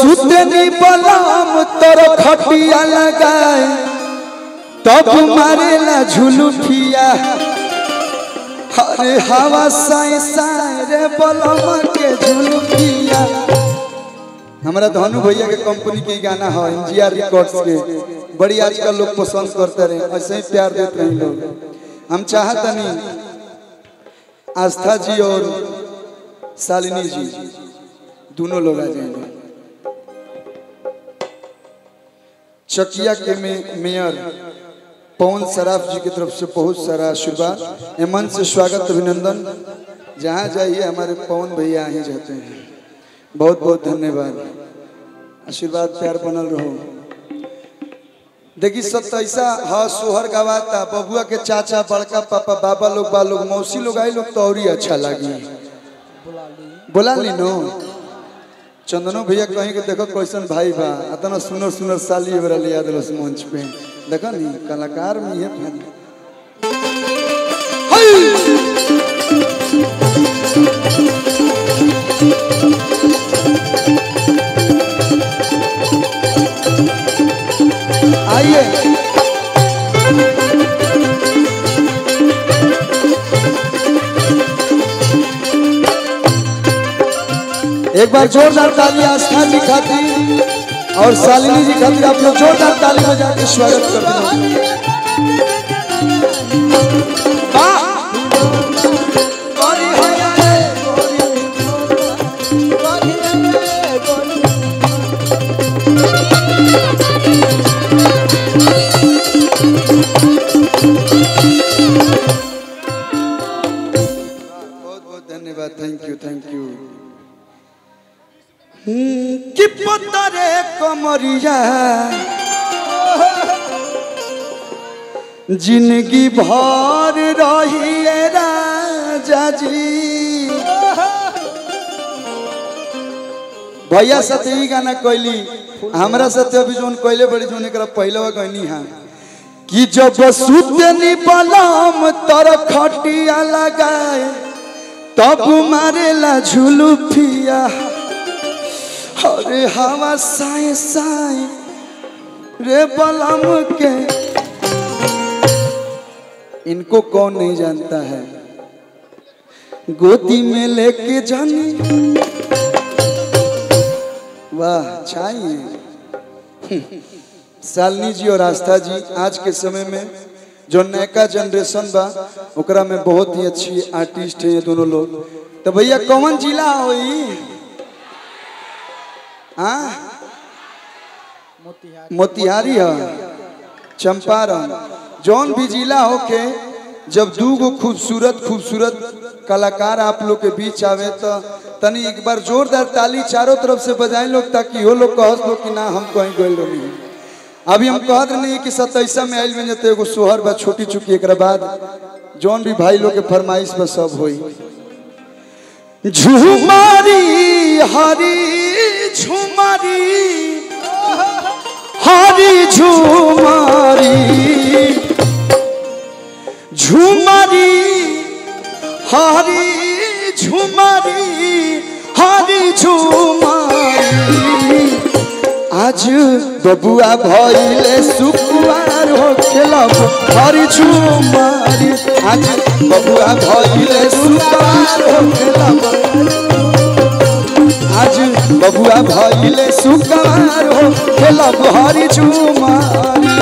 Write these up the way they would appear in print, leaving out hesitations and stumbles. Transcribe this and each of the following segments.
सुतनी बलम तोर खटिया लगाए तब मारेला झुलुफिया अरे हवा साए साए रे बलम के झुलुफिया। हमारा धनु भैया के कंपनी के गाना है एमजीआर रिकॉर्ड्स के, बड़ी आजकल लोग पसंद करते रहे, ऐसे ही प्यार देते रहे लोग। हम चाहते नहीं आस्था जी और शालिनी जी दोनों लोग आ जाएंगे। चकिया के मेयर पवन सराफ जी की तरफ से बहुत सारा आशीर्वाद एमन से स्वागत अभिनंदन। जहाँ जाइए हमारे पवन भैया ही जाते हैं, बहुत बहुत धन्यवाद, आशीर्वाद प्यार बनल रहो। देखिए सब ऐसा हाँ सोहर गवाता बबुआ के चाचा बड़का पापा बाबा लोग बा लोग मौसी लोग आई लोग तो और ही अच्छा लगी बोला ली नो। चंदनो भैया कहीं के देखो कैसन भाई बा इतना सुनर सुनर साली बरा लिया दिल उस मंच पे देखो नी कलाकार में ये आइए एक बार जोरदार ताली आस्था जी खातिर और शालिनी जी खातिर आप लोग जोरदार ताली बजा के स्वागत कर दें। बहुत बहुत धन्यवाद, थैंक यू थैंक यू। कि पतरे कमरिया जिंदगी भर रही राजा जी। भैया साथ ही गाना कैली हमरा साथ अभी जोन कैले बड़ी जोन एक पहले गनी है कि जब सुतनी बलम तर खटिया लगाए तब मारेला झुलुफिया अरे हवा साए साए रे बलम के। इनको कौन नहीं जानता है, गोदी में लेके जानी वाह चाहिए। शालिनी जी और आस्था जी आज के समय में जो नयका जनरेशन बा ओकरा में बहुत ही अच्छी आर्टिस्ट है ये दोनों लोग। तो भैया कौन जिला होई? मोतिहारी है, चंपारण, जौन भी जिला होके जब दूगो खूबसूरत खूबसूरत कलाकार आप लोग के बीच आवे तो तनी एक बार जोरदार ताली चारों तरफ से बजाए लोग ताकि वो लोग कहस लो कि ना हम कहीं गए लोग नहीं। अभी हम कहते नहीं कि 27 में आयल में जते एगो सोहर बा छोटी चुकी एक बाद जौन भी भाई लोग के फरमाइश पर सब होई। झुमारी हरी झुमारी हरी झुमारी झुमारी हरी झुमारी हरी झुमारी। आज बबुआ भइले सुकुआर हो खेलब हरी झुमारी। आज बबुआ भइले सुकुआर हो खेलब, आज बबुआ भइले सुकुआर हो खेलब हरी झुमारी।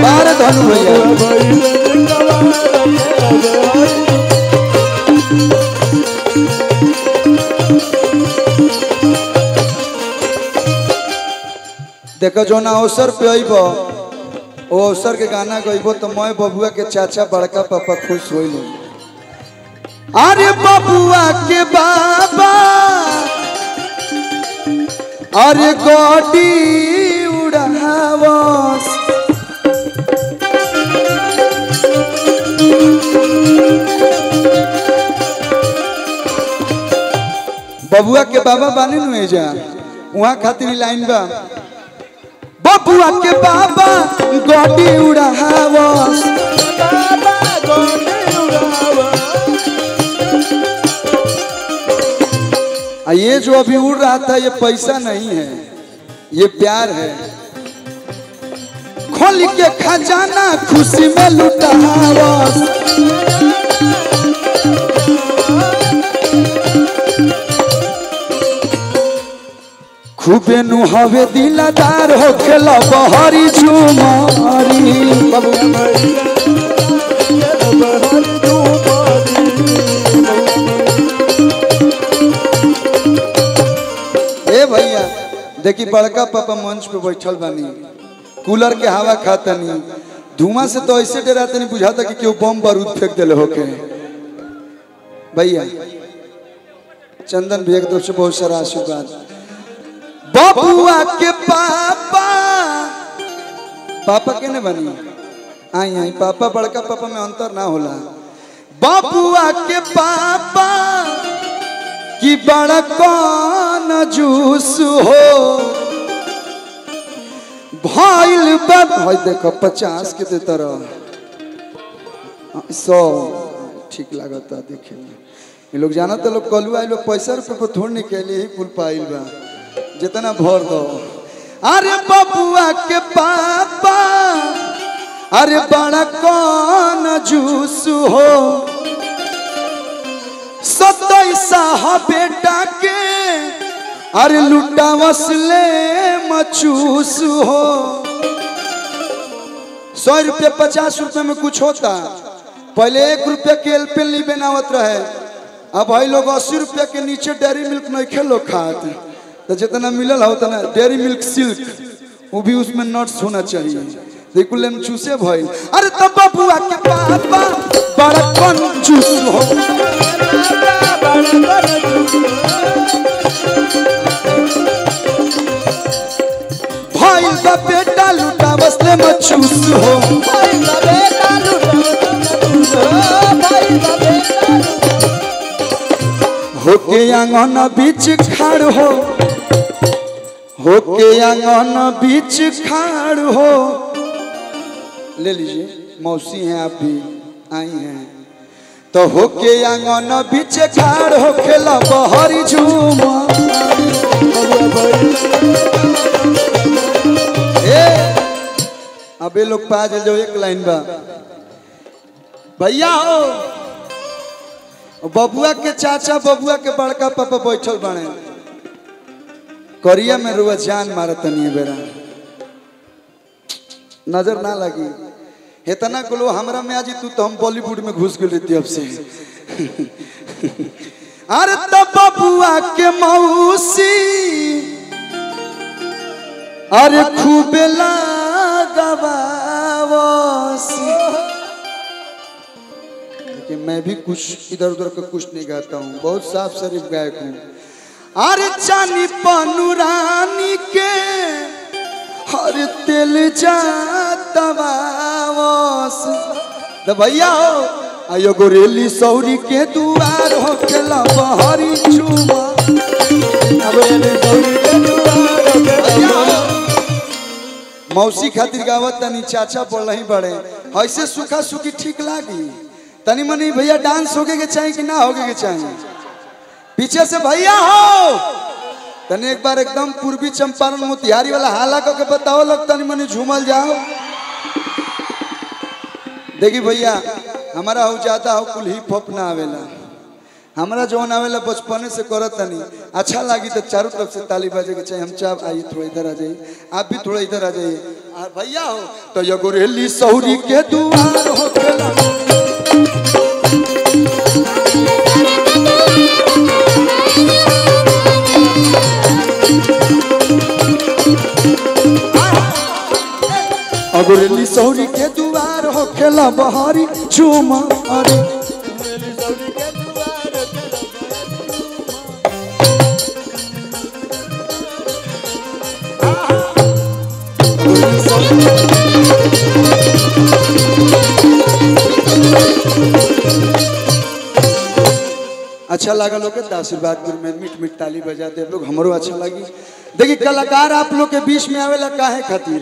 बार धनु भैया देखो जो ना अवसर पे अइब वो अवसर के गाना गइबो तो मैं बबुआ के चाचा बड़का पापा खुश होइल। अरे बबुआ के बाबा अरे गोटी उड़ावस बबुआ के बाबा बानी नु जा वहां खातिर लाइन बा बबुआ के बाबा गोडी उड़ावस बाबा गोडी उड़ावस। ये जो अभी उड़ रहा था ये पैसा नहीं है, ये प्यार है। खोल के खजाना खुशी में लुटावस खूबे नु हवे दिलदार हो खेला बहरी झुमारी ए भैया देखी बड़का पापा मंच पे बैठल बानी, कूलर के हवा खातनी, धुआं से तो ऐसे डराते नहीं बुझाता कि क्यों बम बारूद फेंक दिले होके। भैया चंदन भैया की तरफ से बहुत सारा आशीर्वाद। बबुआ के पापा पापा के ने बनी आई आई पापा बड़का पापा में अंतर ना होला। बबुआ के पापा की बड़ा कौन जूस हो भाईल भाई देखो 50 के दे तरह 100 ठीक लागता देखे में। ये लोग जाना तो लोग कलू आई लोग पैसा रुपये को थोड़ने के लिए ही पुल पाइल बा जितना भर दो। अरे बबुआ के पापा अरे बड़ा कौन जूस हो 27 बेटा के अरे लुटा वसले मचूस हो। 100 रुपये 50 रुपये में कुछ होता, पहले 1 रुपये के एलपेन नहीं बनावत रहे, अब भाई लोग 80 रुपये के नीचे डेयरी मिल्क नहीं खेलो खाते, तो जितना मिलल हो उतना डेयरी मिल्क सिल्क वो भी उसमें नट्स होना चाहिए, देखो लेम चूसे भाई। अरे तब बबुआ के पापा बड़ा कंजूस हो भाई का बेटा लुटा बसले मचूस हो होके आंगन बीच खड़ होके आंगन बीच खड़ हो। ले लीजिए मौसी हैं आप भी आई हैं तो होके आंगन बीच खड़ हो खेला बहरी झूमा। अबे लोग पा जो एक लाइन बा भैया हो बबुआ के चाचा बबुआ के बड़का पापा बैठल बने करिया में रुआ जान मारत नहीं बेरा नजर ना लगी इतना को हमरा में आज तू तो हम बॉलीवुड में घुस गई रहती अब से। अरे तब बबुआ के मौसी अरे खूब मैं भी कुछ इधर उधर का कुछ नहीं गाता हूँ, बहुत साफ शरीफ गायक हूँ। अरे चानी पनुरानी के हर तेल जाता तो भैया हो आयो गोरेली सौरी के दुआर हो खेला बहरी झूमा। मौसी खातिर गावत तनी चाचा बोल ही बड़े ऐसे सुखा सुखी ठीक लागी तनी मनी भैया डांस होगे के चाहिए कि ना होगे के चाहिए पीछे से भैया हो तनी एक बार एकदम पूर्वी चंपारण मोतिहारी वाला हाला को के बताओ लोग तनी मनी झूमल जाओ। देखी भैया हमारा हो जाता हो कुल हिप हॉप ना आवेला हमारा जौन आवेला बचपने से करत तनी अच्छा लगी तो चारों तरफ से ताली बजे के चाहिए। हम चाह आइए थोड़ा इधर आ जाइए आप भी थोड़ा इधर आ जाइए भैया हो तो ये गोरेली सौरी के दुआर हो खेला गोरेली सौरी के दुआर हो खेला बहारी झूमा। अरे अच्छा अच्छा लागल लोग तो आशीर्वाद में मीठ मीठ ताली बजा दे लोग, हमरो अच्छा लगी। देखिए कलाकार आप लोग के बीच में आवेला काहे खातिर